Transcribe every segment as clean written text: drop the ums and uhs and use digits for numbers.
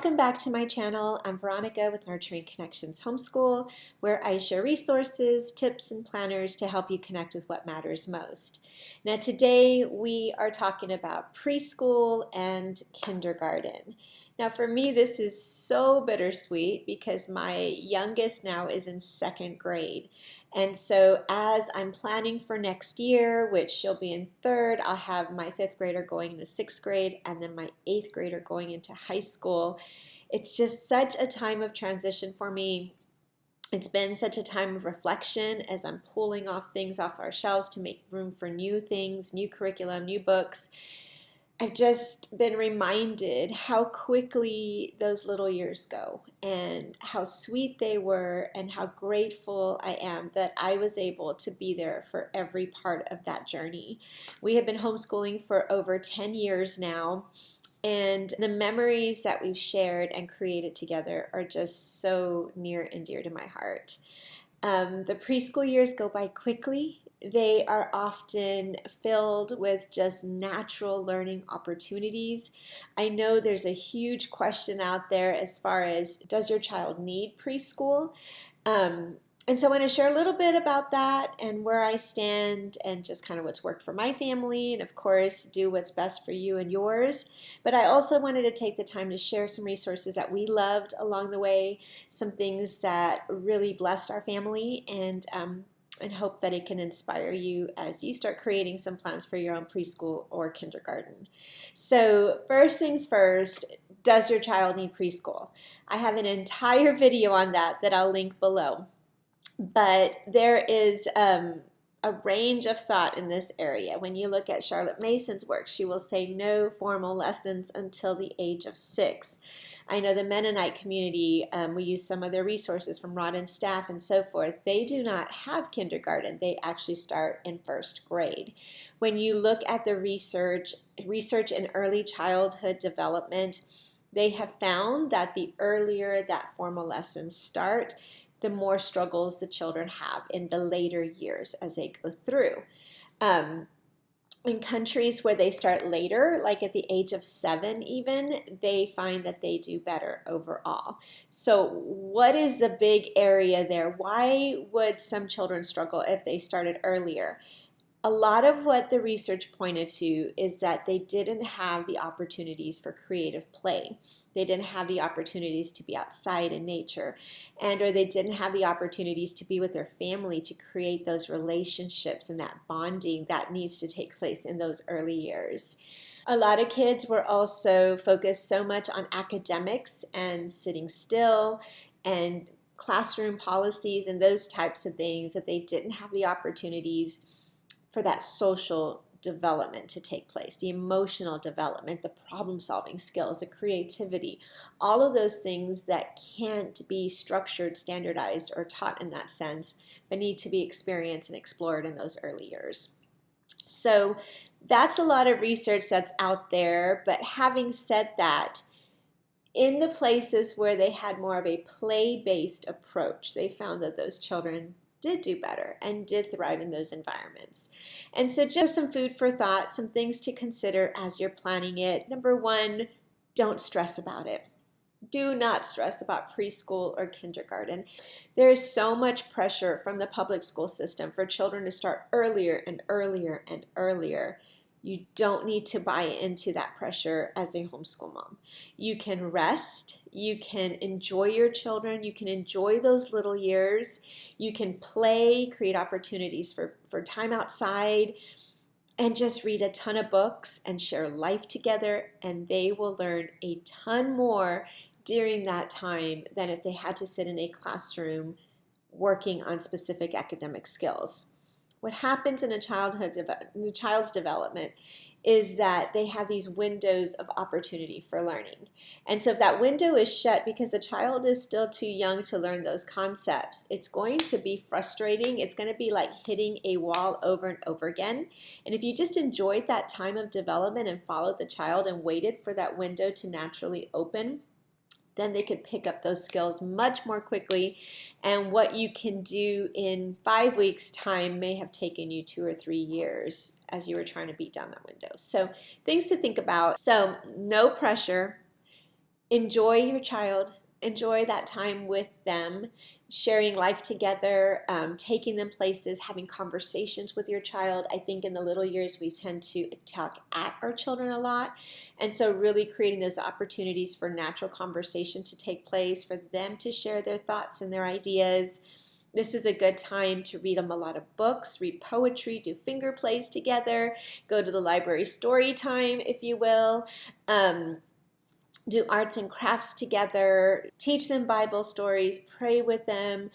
Welcome back to my channel. I'm Veronica with Nurturing Connections Homeschool, where I share resources, tips, and planners to help you connect with what matters most. Now today we are talking about preschool and kindergarten. Now for me this is so bittersweet because my youngest now is in second grade. And so as I'm planning for next year, which she'll be in third, I'll have my fifth grader going into sixth grade and then my eighth grader going into high school. It's just such a time of transition for me. It's been such a time of reflection as I'm pulling off things off our shelves to make room for new things, new curriculum, new books. I've just been reminded how quickly those little years go and how sweet they were and how grateful I am that I was able to be there for every part of that journey. We have been homeschooling for over 10 years now, and the memories that we've shared and created together are just so near and dear to my heart. The preschool years go by quickly. They are often filled with just natural learning opportunities. I know there's a huge question out there as far as, does your child need preschool? And so I want to share a little bit about that and where I stand and just kind of what's worked for my family, and of course do what's best for you and yours. But I also wanted to take the time to share some resources that we loved along the way, some things that really blessed our family, and hope that it can inspire you as you start creating some plans for your own preschool or kindergarten. So first things first, does your child need preschool? I have an entire video on that I'll link below. But there is a range of thought in this area. When you look at Charlotte Mason's work, she will say no formal lessons until the age of 6. I know the Mennonite community, we use some of their resources from Rod and Staff and so forth. They do not have kindergarten. They actually start in first grade. When you look at the research in early childhood development, they have found that the earlier that formal lessons start, the more struggles the children have in the later years as they go through. In countries where they start later, like at the age of 7 even, they find that they do better overall. So what is the big area there? Why would some children struggle if they started earlier? A lot of what the research pointed to is that they didn't have the opportunities for creative play. They didn't have the opportunities to be outside in nature, or they didn't have the opportunities to be with their family to create those relationships and that bonding that needs to take place in those early years. A lot of kids were also focused so much on academics and sitting still and classroom policies and those types of things that they didn't have the opportunities for that social development to take place, the emotional development, the problem-solving skills, the creativity, all of those things that can't be structured, standardized, or taught in that sense, but need to be experienced and explored in those early years. So that's a lot of research that's out there, but having said that, in the places where they had more of a play-based approach, they found that those children did do better and did thrive in those environments. And so just some food for thought, some things to consider as you're planning it. Number one, don't stress about it. Do not stress about preschool or kindergarten. There is so much pressure from the public school system for children to start earlier and earlier and earlier. You don't need to buy into that pressure as a homeschool mom. You can rest, you can enjoy your children, you can enjoy those little years, you can play, create opportunities for time outside, and just read a ton of books and share life together, and they will learn a ton more during that time than if they had to sit in a classroom working on specific academic skills. What happens in a child's development is that they have these windows of opportunity for learning. And so if that window is shut because the child is still too young to learn those concepts, it's going to be frustrating. It's going to be like hitting a wall over and over again. And if you just enjoyed that time of development and followed the child and waited for that window to naturally open, then they could pick up those skills much more quickly. And what you can do in 5 weeks' time may have taken you 2 or 3 years as you were trying to beat down that window. So things to think about. So no pressure. enjoy your child, enjoy that time with them, sharing life together, taking them places, having conversations with your child. I think in the little years we tend to talk at our children a lot, and so really creating those opportunities for natural conversation to take place, for them to share their thoughts and their ideas. This is a good time to read them a lot of books, read poetry, do finger plays together, go to the library story time, if you will. Do arts and crafts together, teach them Bible stories, pray with them,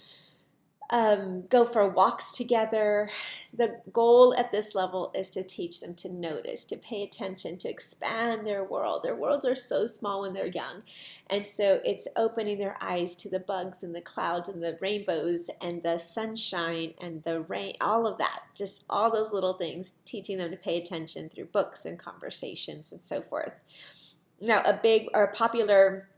go for walks together. The goal at this level is to teach them to notice, to pay attention, to expand their world. Their worlds are so small when they're young. And so it's opening their eyes to the bugs and the clouds and the rainbows and the sunshine and the rain, all of that, just all those little things, teaching them to pay attention through books and conversations and so forth. Now, a big or popular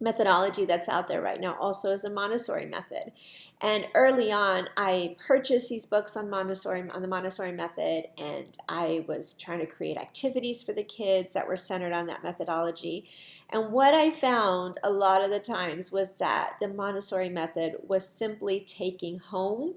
methodology that's out there right now also is the Montessori Method. And early on, I purchased these books on the Montessori Method, and I was trying to create activities for the kids that were centered on that methodology. And what I found a lot of the times was that the Montessori Method was simply taking home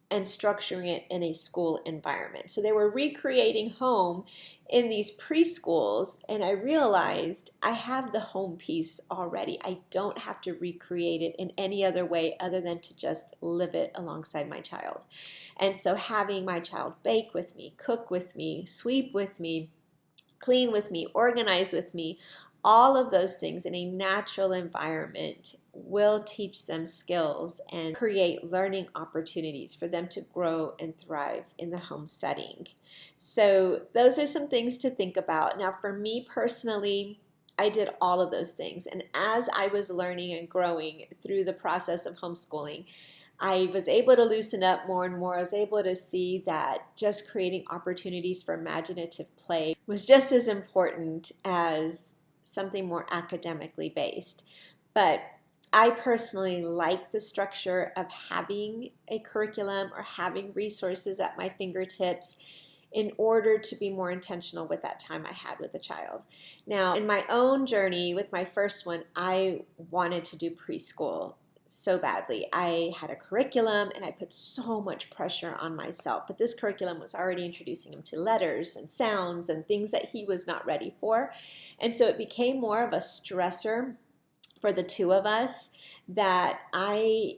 and structuring it in a school environment. So they were recreating home in these preschools, and I realized I have the home piece already. I don't have to recreate it in any other way other than to just live it alongside my child. And so having my child bake with me, cook with me, sweep with me, clean with me, organize with me, all of those things in a natural environment will teach them skills and create learning opportunities for them to grow and thrive in the home setting. So those are some things to think about. Now, for me personally, I did all of those things. And as I was learning and growing through the process of homeschooling, I was able to loosen up more and more. I was able to see that just creating opportunities for imaginative play was just as important as something more academically based. But I personally like the structure of having a curriculum or having resources at my fingertips in order to be more intentional with that time I had with the child. Now, in my own journey with my first one, I wanted to do preschool so badly. I had a curriculum and I put so much pressure on myself, but this curriculum was already introducing him to letters and sounds and things that he was not ready for. And so it became more of a stressor for the two of us that I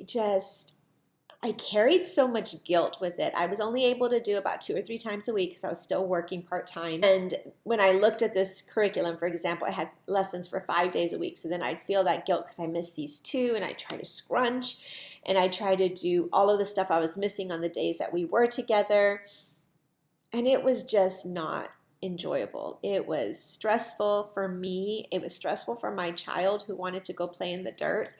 carried so much guilt with it. I was only able to do about 2 or 3 times a week because I was still working part-time. And when I looked at this curriculum, for example, I had lessons for 5 days a week. So then I'd feel that guilt because I missed these 2, and I try to scrunch and I try to do all of the stuff I was missing on the days that we were together. And it was just not enjoyable. It was stressful for me. It was stressful for my child who wanted to go play in the dirt.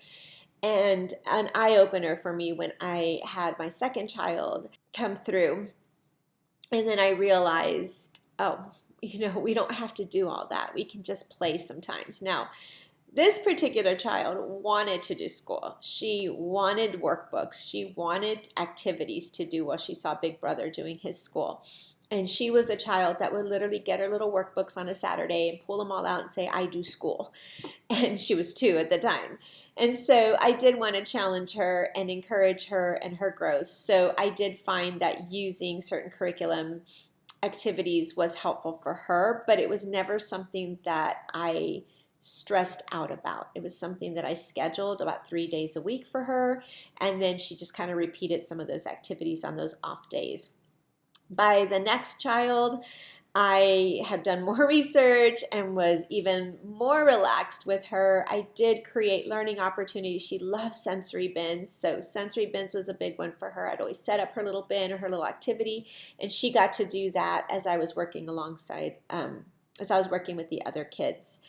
And an eye-opener for me when I had my second child come through. And then I realized, we don't have to do all that. We can just play sometimes. Now, this particular child wanted to do school. She wanted workbooks. She wanted activities to do while she saw Big Brother doing his school. And she was a child that would literally get her little workbooks on a Saturday and pull them all out and say, I do school. And she was 2 at the time. And so I did want to challenge her and encourage her and her growth. So I did find that using certain curriculum activities was helpful for her, but it was never something that I stressed out about. It was something that I scheduled about 3 days a week for her. And then she just kind of repeated some of those activities on those off days. By the next child, I had done more research and was even more relaxed with her. I did create learning opportunities. She loves sensory bins, so sensory bins was a big one for her. I'd always set up her little bin or her little activity, and she got to do that as I was working with the other kids.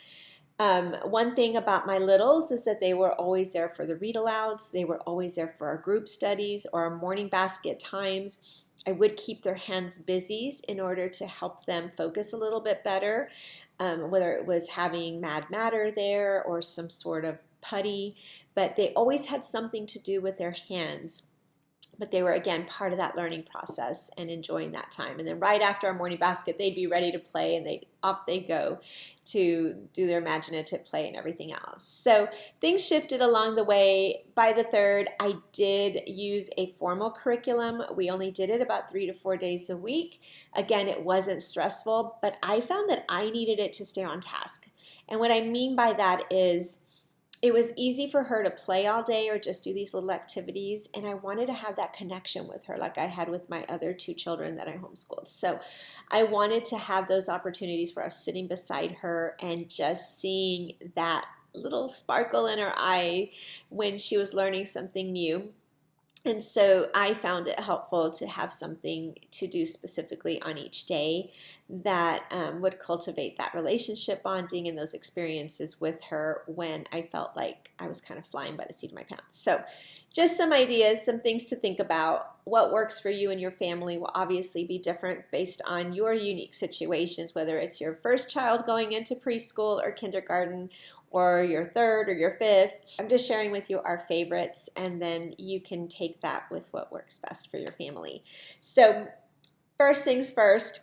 One thing about my littles is that they were always there for the read-alouds. They were always there for our group studies or our morning basket times. I would keep their hands busy in order to help them focus a little bit better, whether it was having Mad Matter there or some sort of putty, but they always had something to do with their hands. but they were, again, part of that learning process and enjoying that time. And then right after our morning basket, they'd be ready to play, and off they go to do their imaginative play and everything else. So things shifted along the way. By the third, I did use a formal curriculum. We only did it about 3 to 4 days a week. Again, it wasn't stressful, but I found that I needed it to stay on task. And what I mean by that is, it was easy for her to play all day or just do these little activities, and I wanted to have that connection with her like I had with my other 2 children that I homeschooled. So I wanted to have those opportunities where I was sitting beside her and just seeing that little sparkle in her eye when she was learning something new. And so I found it helpful to have something to do specifically on each day that would cultivate that relationship bonding and those experiences with her when I felt like I was kind of flying by the seat of my pants. So just some ideas, some things to think about. What works for you and your family will obviously be different based on your unique situations, whether it's your first child going into preschool or kindergarten, or your third or your fifth. I'm just sharing with you our favorites, and then you can take that with what works best for your family. So first things first,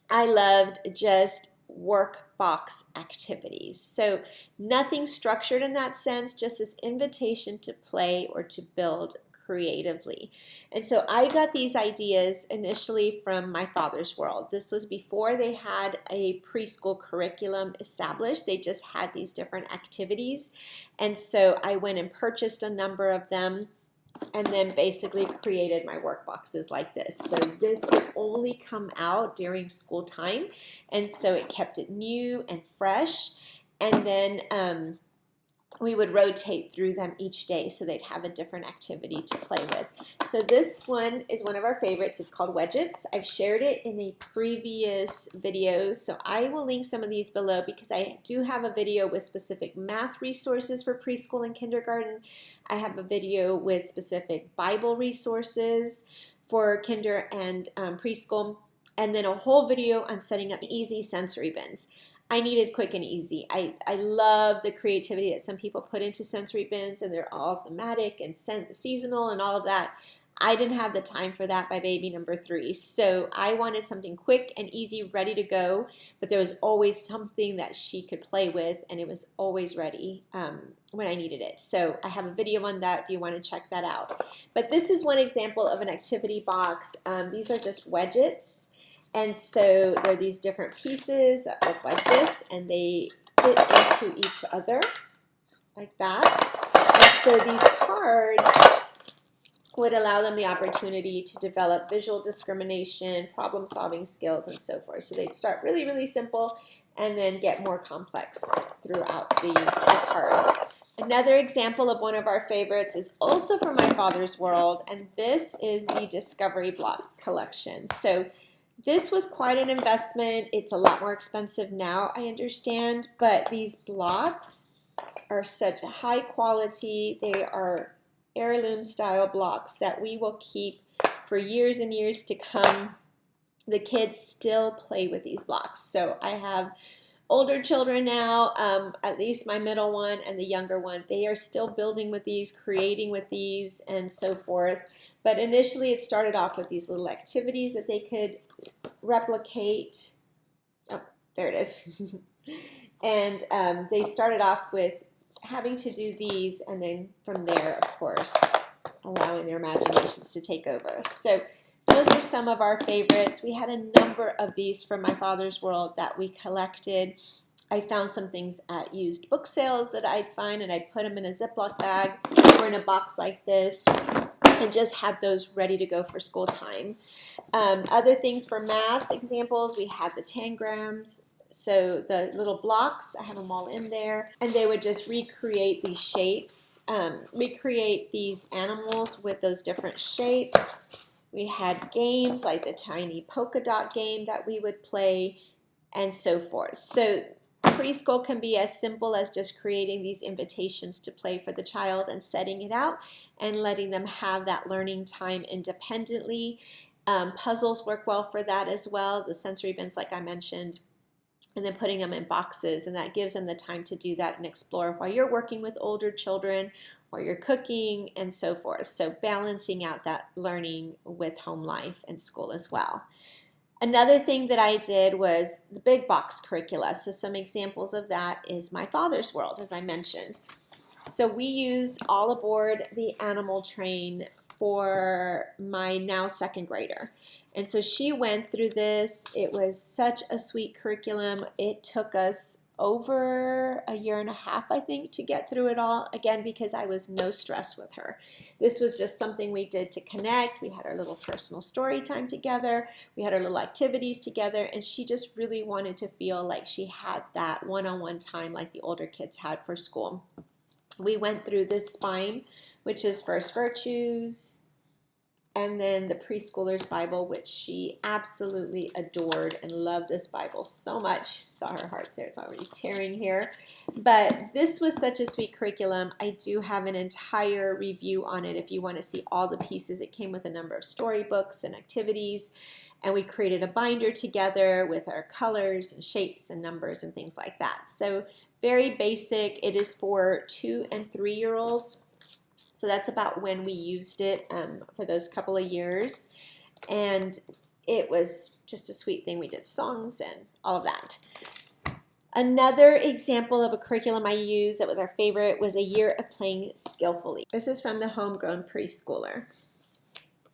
I loved just workbox activities. So nothing structured in that sense, just this invitation to play or to build creatively. And so I got these ideas initially from my father's world. This was before they had a preschool curriculum established. They just had these different activities. And so I went and purchased a number of them and then basically created my workboxes like this. So this would only come out during school time. And so it kept it new and fresh. And then we would rotate through them each day so they'd have a different activity to play with. So this one is one of our favorites. It's called Wedgets. I've shared it in a previous video, so I will link some of these below because I do have a video with specific math resources for preschool and kindergarten. I have a video with specific Bible resources for kinder and preschool, and then a whole video on setting up easy sensory bins. I needed quick and easy. I love the creativity that some people put into sensory bins, and they're all thematic and seasonal and all of that. I didn't have the time for that by baby number 3. So I wanted something quick and easy, ready to go, but there was always something that she could play with, and it was always ready when I needed it. So I have a video on that if you want to check that out. But this is one example of an activity box. These are just wedgets. And so there are these different pieces that look like this, and they fit into each other like that. And so these cards would allow them the opportunity to develop visual discrimination, problem-solving skills, and so forth. So they'd start really, really simple and then get more complex throughout the cards. Another example of one of our favorites is also from my father's world, and this is the Discovery Blocks collection. So this was quite an investment. It's a lot more expensive now, I understand, but these blocks are such high quality. They are heirloom style blocks that we will keep for years and years to come. The kids still play with these blocks. So I have older children now, at least my middle one and the younger one. They are still building with these, creating with these, and so forth. But initially it started off with these little activities that they could replicate. Oh, there it is. And they started off with having to do these, and then from there, of course, allowing their imaginations to take over. So those are some of our favorites. We had a number of these from my father's world that we collected. I found some things at used book sales that I'd find, and I'd put them in a Ziploc bag or in a box like this and just had those ready to go for school time. Other things for math examples, we had the tangrams. So the little blocks, I have them all in there, and they would just recreate these shapes, recreate these animals with those different shapes. We had games like the tiny polka dot game that we would play, and so forth. So preschool can be as simple as just creating these invitations to play for the child and setting it out and letting them have that learning time independently. Puzzles work well for that as well, the sensory bins like I mentioned, and then putting them in boxes, and that gives them the time to do that and explore while you're working with older children while you're cooking, and so forth. So balancing out that learning with home life and school as well. Another thing that I did was the big box curricula. So some examples of that is My Father's World, as I mentioned. So we used All Aboard the Animal Train for my now second grader. And so she went through this. It was such a sweet curriculum. It took us over a year and a half, I think, to get through it all, again, because I was no stress with her. This was just something we did to connect. We had our little personal story time together. We had our little activities together, and she just really wanted to feel like she had that one-on-one time like the older kids had for school. We went through this spine, which is First Virtues, and then the Preschooler's Bible, which she absolutely adored and loved this Bible so much. Saw her heart there. It's already tearing here. But this was such a sweet curriculum. I do have an entire review on it if you want to see all the pieces. It came with a number of storybooks and activities, and we created a binder together with our colors and shapes and numbers and things like that. So very basic. It is for 2- and 3-year-olds. So that's about when we used it for those couple of years. And it was just a sweet thing. We did songs and all of that. Another example of a curriculum I used that was our favorite was A Year of Playing Skillfully. This is from the Homegrown Preschooler.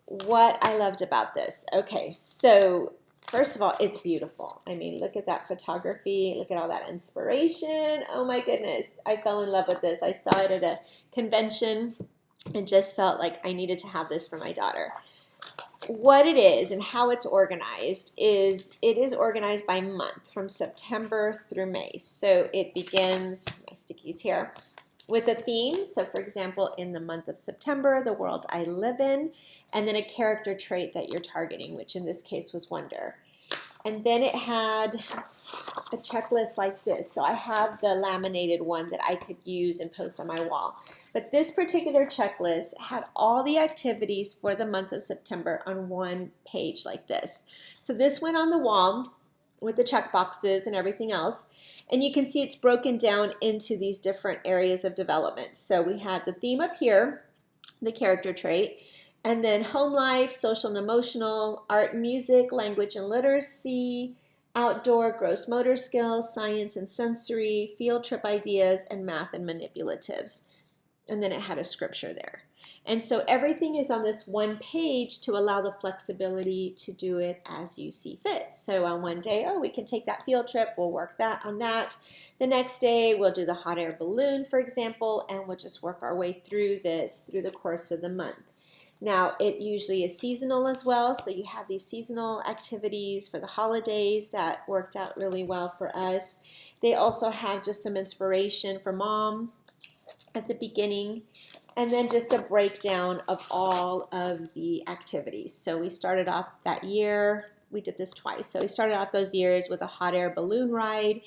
What I loved about this. Okay, so first of all, it's beautiful. I mean, look at that photography. Look at all that inspiration. Oh my goodness. I fell in love with this. I saw it at a convention and just felt like I needed to have this for my daughter. What it is and how it's organized is it is organized by month from September through May. So it begins, my stickies here, with a theme. So for example, in the month of September, the world I live in, and then a character trait that you're targeting, which in this case was wonder. And then it had a checklist like this. So I have the laminated one that I could use and post on my wall. But this particular checklist had all the activities for the month of September on one page like this. So this went on the wall with the check boxes and everything else. And you can see it's broken down into these different areas of development. So we had the theme up here, the character trait, and then home life, social and emotional, art and music, language and literacy, outdoor, gross motor skills, science and sensory, field trip ideas, and math and manipulatives. And then it had a scripture there. And so everything is on this one page to allow the flexibility to do it as you see fit. So on one day, oh, we can take that field trip, we'll work that on that. The next day, we'll do the hot air balloon, for example, and we'll just work our way through this through the course of the month. Now, it usually is seasonal as well, so you have these seasonal activities for the holidays that worked out really well for us. They also have just some inspiration for mom at the beginning, and then just a breakdown of all of the activities. So we started off that year, we did this twice. So we started off those years with a hot air balloon ride,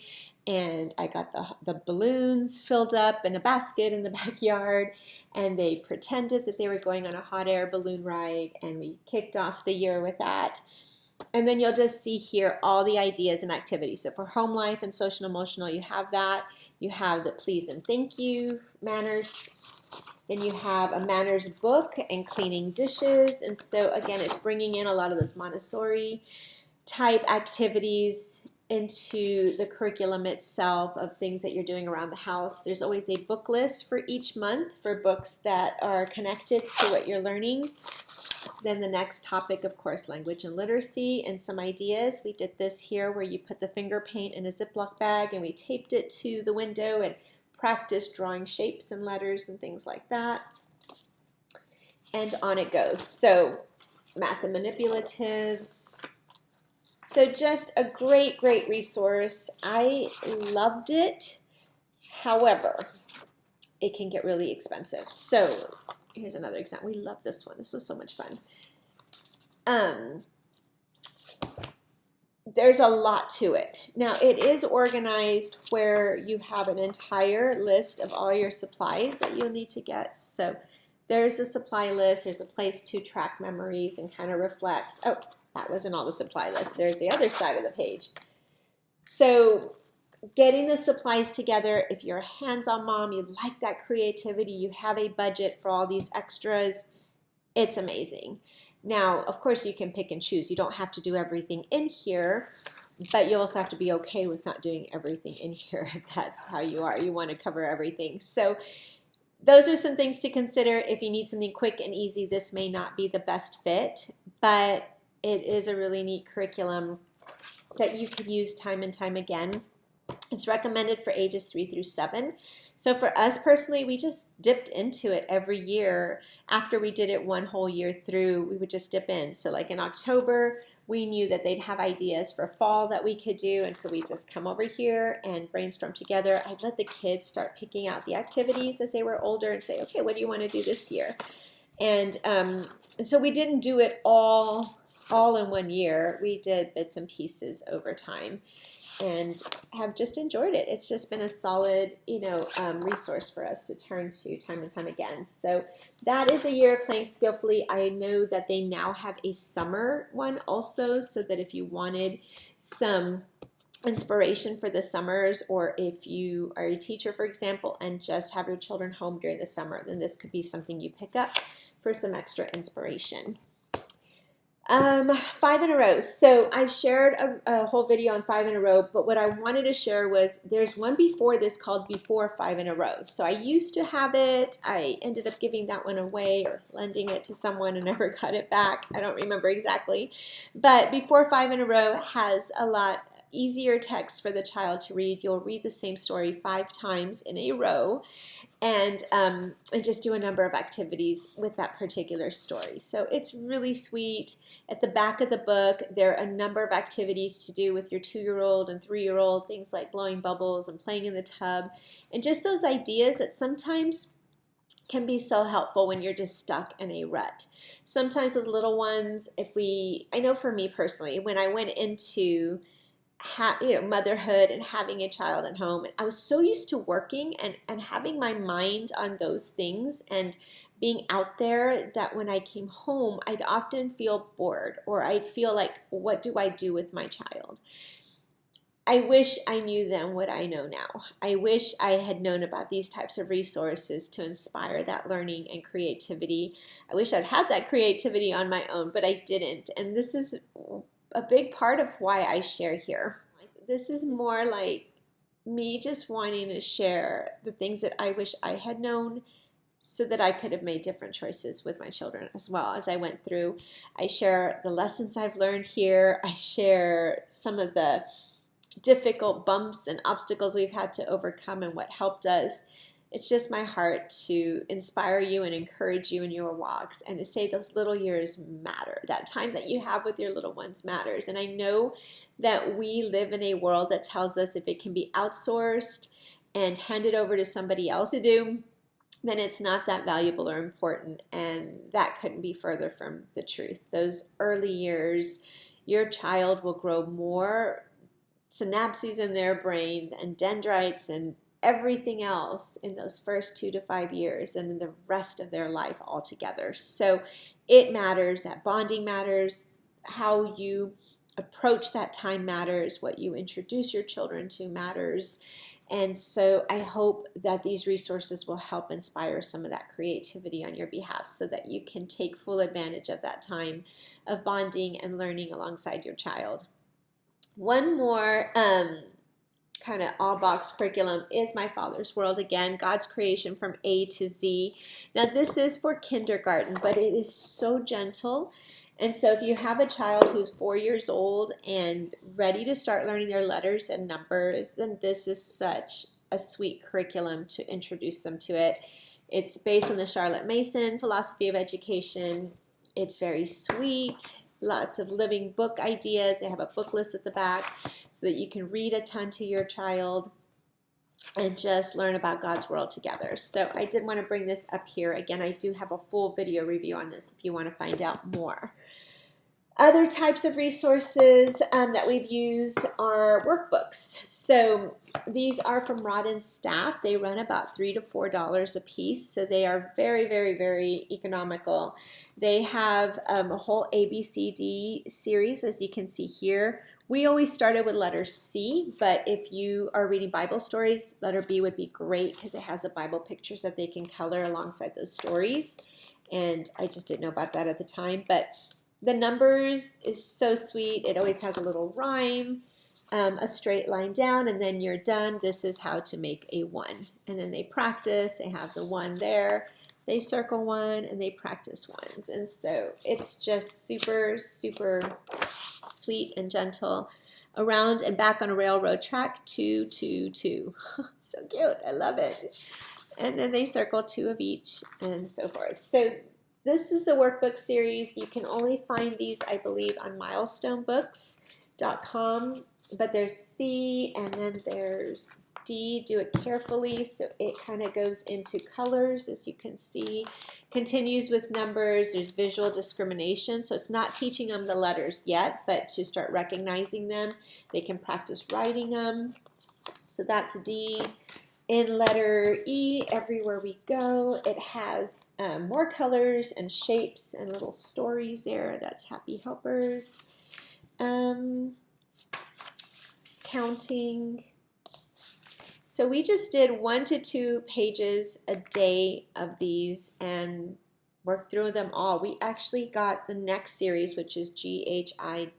and I got the balloons filled up in a basket in the backyard, and they pretended that they were going on a hot air balloon ride, and we kicked off the year with that. And then you'll just see here all the ideas and activities. So for home life and social and emotional, you have that. You have the please and thank you manners. Then you have a manners book and cleaning dishes. And so again, it's bringing in a lot of those Montessori type activities into the curriculum itself of things that you're doing around the house. There's always a book list for each month for books that are connected to what you're learning. Then the next topic, of course, language and literacy and some ideas. We did this here where you put the finger paint in a Ziploc bag and we taped it to the window and practiced drawing shapes and letters and things like that. And on it goes. So math and manipulatives. So just a great, great resource. I loved it. However, it can get really expensive. So here's another example. We love this one. This was so much fun. There's a lot to it. Now, it is organized where you have an entire list of all your supplies that you'll need to get. So there's a supply list. There's a place to track memories and kind of reflect. Oh, that wasn't all the supply list. There's the other side of the page. So getting the supplies together, if you're a hands-on mom, you like that creativity, you have a budget for all these extras, it's amazing. Now, of course, you can pick and choose. You don't have to do everything in here, but you also have to be okay with not doing everything in here if that's how you are. You want to cover everything. So those are some things to consider. If you need something quick and easy, this may not be the best fit, but it is a really neat curriculum that you can use time and time again. It's recommended for ages 3 through 7. So for us personally, we just dipped into it every year. After we did it one whole year through, we would just dip in. So like in October, we knew that they'd have ideas for fall that we could do. And so we just come over here and brainstorm together. I'd let the kids start picking out the activities as they were older and say, okay, what do you want to do this year? And so we didn't do it all in one year. We did bits and pieces over time, and have just enjoyed it. It's just been a solid, resource for us to turn to time and time again. So that is a year of playing skillfully. I know that they now have a summer one also, so that if you wanted some inspiration for the summers, or if you are a teacher, for example, and just have your children home during the summer, then this could be something you pick up for some extra inspiration. 5 in a row. So I've shared a whole video on 5 in a row, but what I wanted to share was there's one before this called Before 5 in a row. So I used to have it. I ended up giving that one away or lending it to someone and never got it back. I don't remember exactly. But Before 5 in a row has a lot easier text for the child to read. You'll read the same story 5 times in a row, and just do a number of activities with that particular story. So it's really sweet. At the back of the book, there are a number of activities to do with your 2-year-old and 3-year-old, things like blowing bubbles and playing in the tub, and just those ideas that sometimes can be so helpful when you're just stuck in a rut. Sometimes with little ones, I know for me personally, when I went into motherhood and having a child at home, and I was so used to working and having my mind on those things and being out there, that when I came home, I'd often feel bored, or I'd feel like, what do I do with my child? I wish I knew then what I know now. I wish I had known about these types of resources to inspire that learning and creativity. I wish I'd had that creativity on my own, but I didn't. And this is a big part of why I share here. This is more like me just wanting to share the things that I wish I had known, so that I could have made different choices with my children as well as I went through. I share the lessons I've learned here. I share some of the difficult bumps and obstacles we've had to overcome and what helped us. It's just my heart to inspire you and encourage you in your walks, and to say those little years matter. That time that you have with your little ones matters. And I know that we live in a world that tells us if it can be outsourced and handed over to somebody else to do, then it's not that valuable or important. And that couldn't be further from the truth. Those early years, your child will grow more synapses in their brain and dendrites and everything else in those first 2 to 5 years, and then the rest of their life altogether. So it matters. That bonding matters. How you approach that time matters. What you introduce your children to matters. And so I hope that these resources will help inspire some of that creativity on your behalf, so that you can take full advantage of that time of bonding and learning alongside your child. One more kind of all-box curriculum is My Father's World. Again, God's creation from A to Z. Now, this is for kindergarten, but it is so gentle. And so if you have a child who's 4 years old and ready to start learning their letters and numbers, then this is such a sweet curriculum to introduce them to it. It's based on the Charlotte Mason philosophy of education. It's very sweet. Lots of living book ideas. They have a book list at the back so that you can read a ton to your child and just learn about God's world together. So I did want to bring this up here. Again, I do have a full video review on this if you want to find out more. Other types of resources that we've used are workbooks. So these are from Rodden's staff. They run about $3 to $4 a piece, so they are very, very, very economical. They have a whole ABCD series, as you can see here, We always started with letter C, but if you are reading Bible stories, letter B would be great because it has the Bible pictures that they can color alongside those stories. And I just didn't know about that at the time. But the numbers is so sweet. It always has a little rhyme, a straight line down, and then you're done. This is how to make a 1. And then they practice. They have the 1 there. They circle 1, and they practice 1s. And so it's just super, super sweet and gentle. Around and back on a railroad track, 2, 2, 2. So cute. I love it. And then they circle 2 of each and so forth. So this is the workbook series. You can only find these, I believe, on milestonebooks.com. But there's C and then there's D. Do it carefully so it kind of goes into colors, as you can see. Continues with numbers. There's visual discrimination. So it's not teaching them the letters yet, but to start recognizing them, they can practice writing them. So that's D. In letter E, everywhere we go, it has more colors and shapes and little stories there. That's happy helpers. Counting. So we just did 1 to 2 pages a day of these and worked through them all. We actually got the next series, which is GHIJKL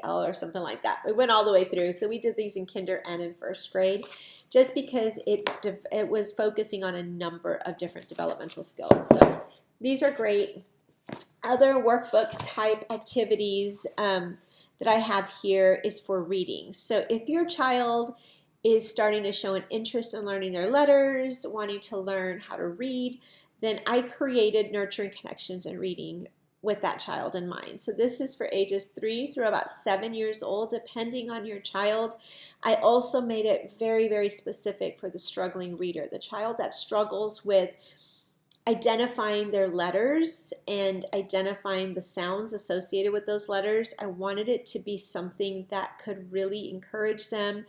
or something like that. We went all the way through. So we did these in kinder and in first grade just because it was focusing on a number of different developmental skills. So these are great. Other workbook type activities that I have here is for reading. So if your child is starting to show an interest in learning their letters, wanting to learn how to read, then I created Nurturing Connections and Reading with that child in mind. So this is for ages 3 through about 7 years old, depending on your child. I also made it very, very specific for the struggling reader, the child that struggles with identifying their letters and identifying the sounds associated with those letters. I wanted it to be something that could really encourage them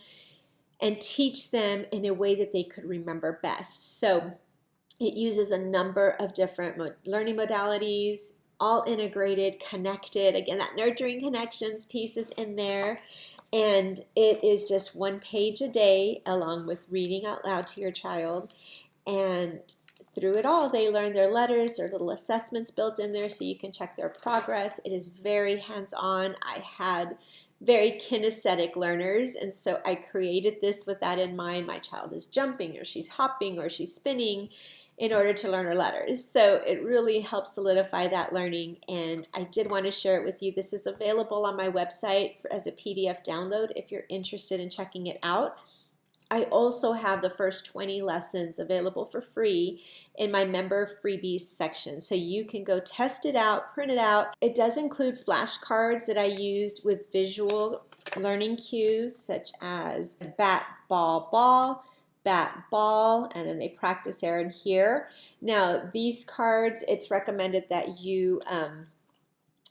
and teach them in a way that they could remember best. So it uses a number of different learning modalities, all integrated, connected. Again, that nurturing connections piece is in there. And it is just 1 page a day along with reading out loud to your child. And through it all, they learn their letters. There are little assessments built in there so you can check their progress. It is very hands-on. I had very kinesthetic learners, and so I created this with that in mind. My child is jumping or she's hopping or she's spinning in order to learn her letters. So it really helps solidify that learning, and I did want to share it with you. This is available on my website as a PDF download if you're interested in checking it out. I also have the first 20 lessons available for free in my member freebies section. So you can go test it out, print it out. It does include flashcards that I used with visual learning cues such as bat, ball, bat, ball, and then they practice there and here. Now these cards, it's recommended that you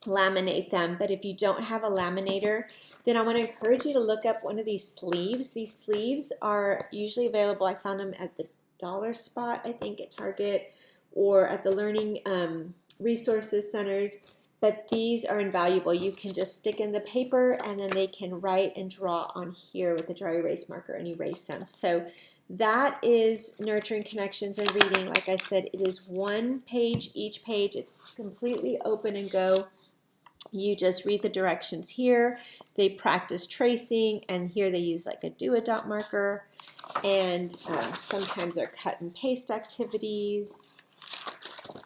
laminate them, but if you don't have a laminator, then I want to encourage you to look up one of these sleeves. These sleeves are usually available. I found them at the dollar spot, I think, at Target or at the learning resources centers, but these are invaluable. You can just stick in the paper and then they can write and draw on here with a dry erase marker and erase them. So that is Nurturing Connections and Reading. Like I said, it is 1 page each page. It's completely open and go. You just read the directions here. They practice tracing, and here they use like a do-a-dot marker, and sometimes they're cut and paste activities.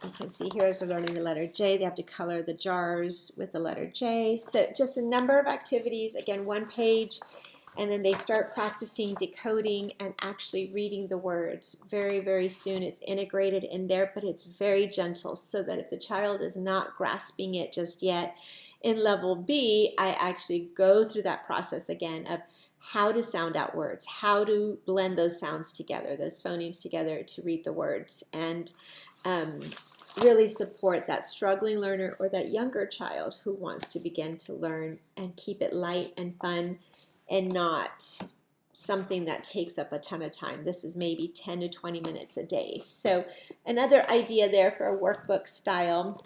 You can see here as they're learning the letter J, they have to color the jars with the letter J. So just a number of activities, again, 1 page, and then they start practicing decoding and actually reading the words very, very soon. It's integrated in there, but it's very gentle so that if the child is not grasping it just yet, in level B, I actually go through that process again of how to sound out words, how to blend those sounds together, those phonemes together to read the words, and really support that struggling learner or that younger child who wants to begin to learn and keep it light and fun and not something that takes up a ton of time. This is maybe 10 to 20 minutes a day. So another idea there for a workbook style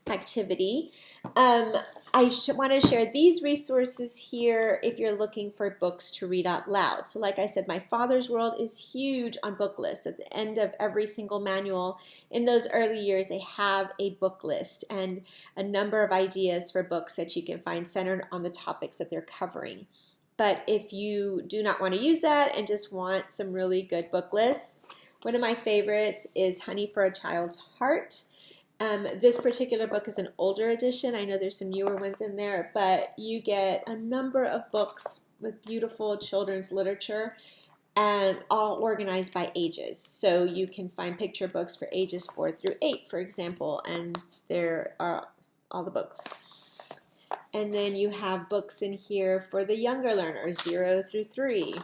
activity. I want to share these resources here if you're looking for books to read out loud. So like I said, My Father's World is huge on book lists. At the end of every single manual in those early years, they have a book list and a number of ideas for books that you can find centered on the topics that they're covering. But if you do not want to use that and just want some really good book lists, one of my favorites is Honey for a Child's Heart. This particular book is an older edition. I know there's some newer ones in there, but you get a number of books with beautiful children's literature and all organized by ages. So you can find picture books for ages 4 through 8, for example, and there are all the books. And then you have books in here for the younger learners, 0 through 3.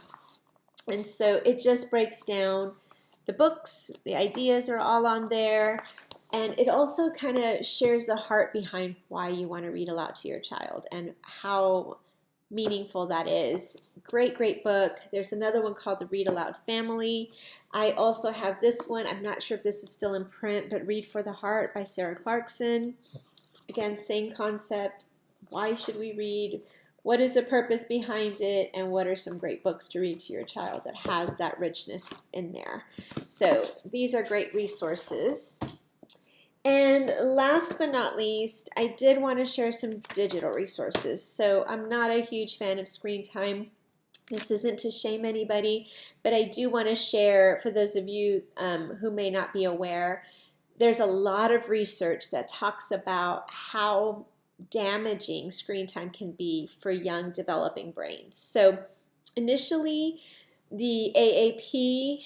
And so it just breaks down the books, the ideas are all on there. And it also kind of shares the heart behind why you want to read aloud to your child and how meaningful that is. Great, great book. There's another one called The Read Aloud Family. I also have this one. I'm not sure if this is still in print, but Read for the Heart by Sarah Clarkson. Again, same concept. Why should we read? What is the purpose behind it? And what are some great books to read to your child that has that richness in there? So these are great resources. And last but not least, I did want to share some digital resources. So I'm not a huge fan of screen time. This isn't to shame anybody, but I do want to share, for those of you who may not be aware, there's a lot of research that talks about how damaging screen time can be for young developing brains. So initially, the AAP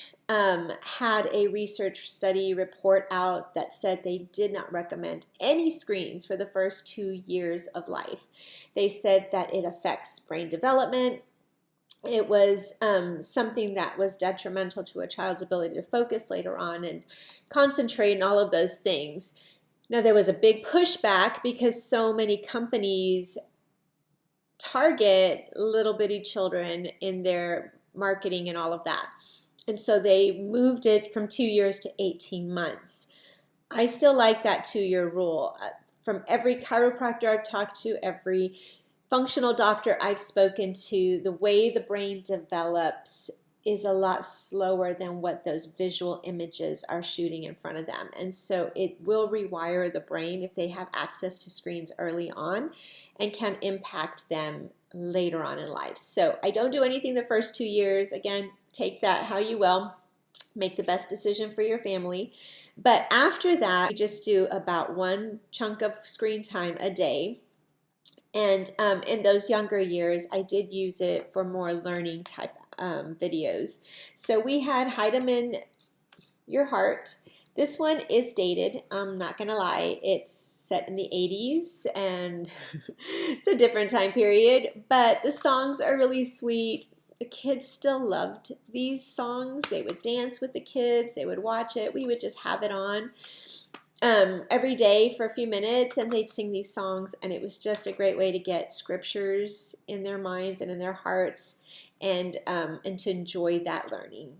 had a research study report out that said they did not recommend any screens for the first 2 years of life. They said that it affects brain development. It was something that was detrimental to a child's ability to focus later on and concentrate and all of those things. Now, there was a big pushback because so many companies target little bitty children in their marketing and all of that. And so they moved it from 2 years to 18 months. I still like that 2-year rule. From every chiropractor I've talked to, every functional doctor I've spoken to, the way the brain develops is a lot slower than what those visual images are shooting in front of them. And so it will rewire the brain if they have access to screens early on and can impact them later on in life. So I don't do anything the first 2 years. Again, take that how you will. Make the best decision for your family. But after that, you just do about 1 chunk of screen time a day. And in those younger years, I did use it for more learning type videos. So we had Hide 'em in Your Heart. This one is dated. I'm not going to lie. It's set in the 80s and it's a different time period, but the songs are really sweet. The kids still loved these songs. They would dance with the kids. They would watch it. We would just have it on every day for a few minutes, and they'd sing these songs, and it was just a great way to get scriptures in their minds and in their hearts, and to enjoy that learning.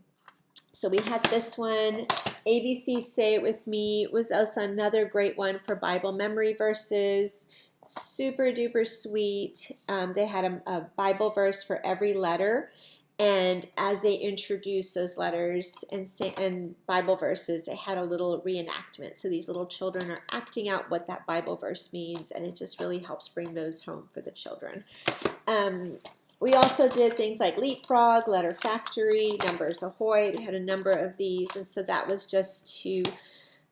So we had this one. ABC Say It With Me was also another great one for Bible memory verses. Super duper sweet. They had a Bible verse for every letter. And as they introduced those letters and Bible verses, they had a little reenactment. So these little children are acting out what that Bible verse means, and it just really helps bring those home for the children. We also did things like Leapfrog, Letter Factory, Numbers Ahoy. We had a number of these, and so that was just to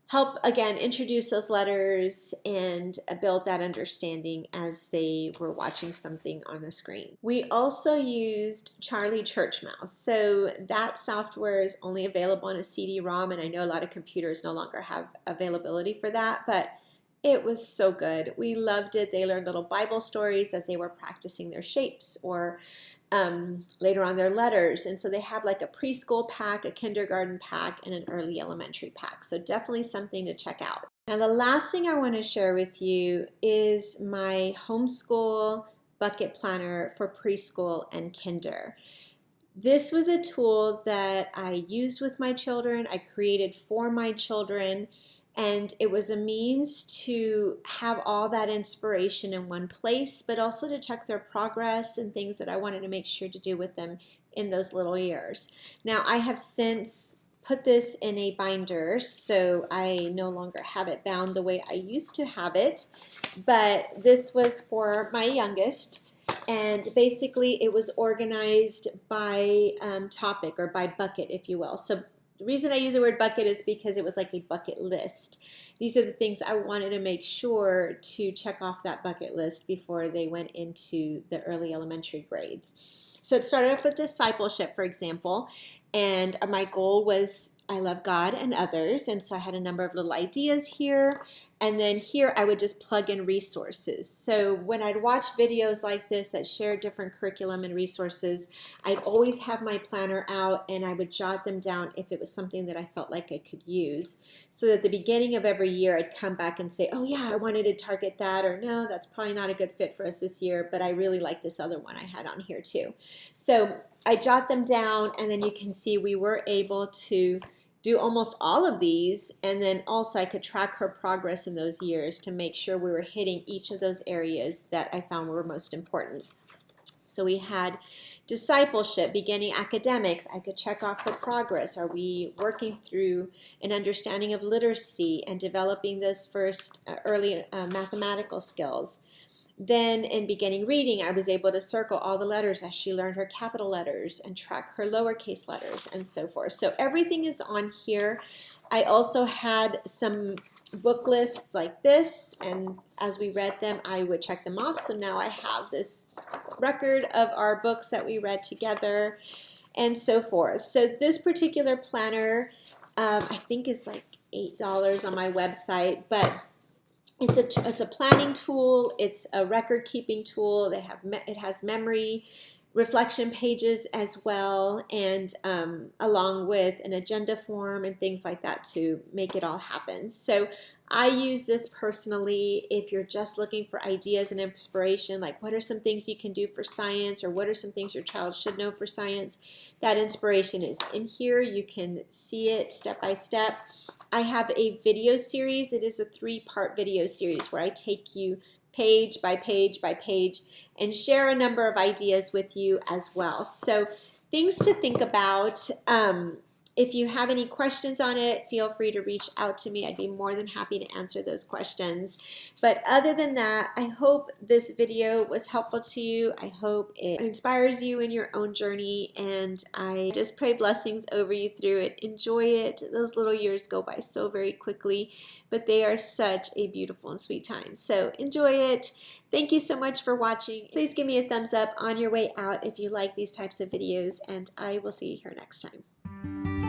help, again, introduce those letters and build that understanding as they were watching something on the screen. We also used Charlie Church Mouse. So that software is only available on a CD-ROM, and I know a lot of computers no longer have availability for that, but it was so good. We loved it. They learned little Bible stories as they were practicing their shapes or later on their letters. And so they have like a preschool pack, a kindergarten pack, and an early elementary pack. So definitely something to check out. Now the last thing I want to share with you is my Homeschool bucket planner for preschool and kinder. This was a tool that I used with my children. I created for my children. And it was a means to have all that inspiration in one place, but also to check their progress and things that I wanted to make sure to do with them in those little years. Now, I have since put this in a binder, so I no longer have it bound the way I used to have it, but this was for my youngest. And basically it was organized by topic, or by bucket, if you will. So the reason I use the word bucket is because it was like a bucket list. These are the things I wanted to make sure to check off that bucket list before they went into the early elementary grades. So it started off with discipleship, for example, and my goal was I love God and others, and so I had a number of little ideas here. And then here I would just plug in resources. So when I'd watch videos like this that share different curriculum and resources, I'd always have my planner out and I would jot them down if it was something that I felt like I could use. So that at the beginning of every year I'd come back and say, oh yeah, I wanted to target that, or no, that's probably not a good fit for us this year, but I really like this other one I had on here too. So I jot them down, and then you can see we were able to do almost all of these, and then also I could track her progress in those years to make sure we were hitting each of those areas that I found were most important. So we had discipleship, beginning academics. I could check off the progress. Are we working through an understanding of literacy and developing those first early mathematical skills? Then in beginning reading, I was able to circle all the letters as she learned her capital letters and track her lowercase letters and so forth. So everything is on here. I also had some book lists like this, and as we read them, I would check them off. So now I have this record of our books that we read together and so forth. So this particular planner, I think is like $8 on my website, but it's a planning tool. It's a record keeping tool. It has memory reflection pages as well, and along with an agenda form and things like that to make it all happen. So I use this personally if you're just looking for ideas and inspiration, like what are some things you can do for science, or what are some things your child should know for science. That inspiration is in here. You can see it step by step. I have a video series. It is a 3-part video series where I take you page by page by page and share a number of ideas with you as well. So things to think about. If you have any questions on it, feel free to reach out to me. I'd be more than happy to answer those questions. But other than that, I hope this video was helpful to you. I hope it inspires you in your own journey, and I just pray blessings over you through it. Enjoy it. Those little years go by so very quickly, but they are such a beautiful and sweet time. So enjoy it. Thank you so much for watching. Please give me a thumbs up on your way out if you like these types of videos, and I will see you here next time.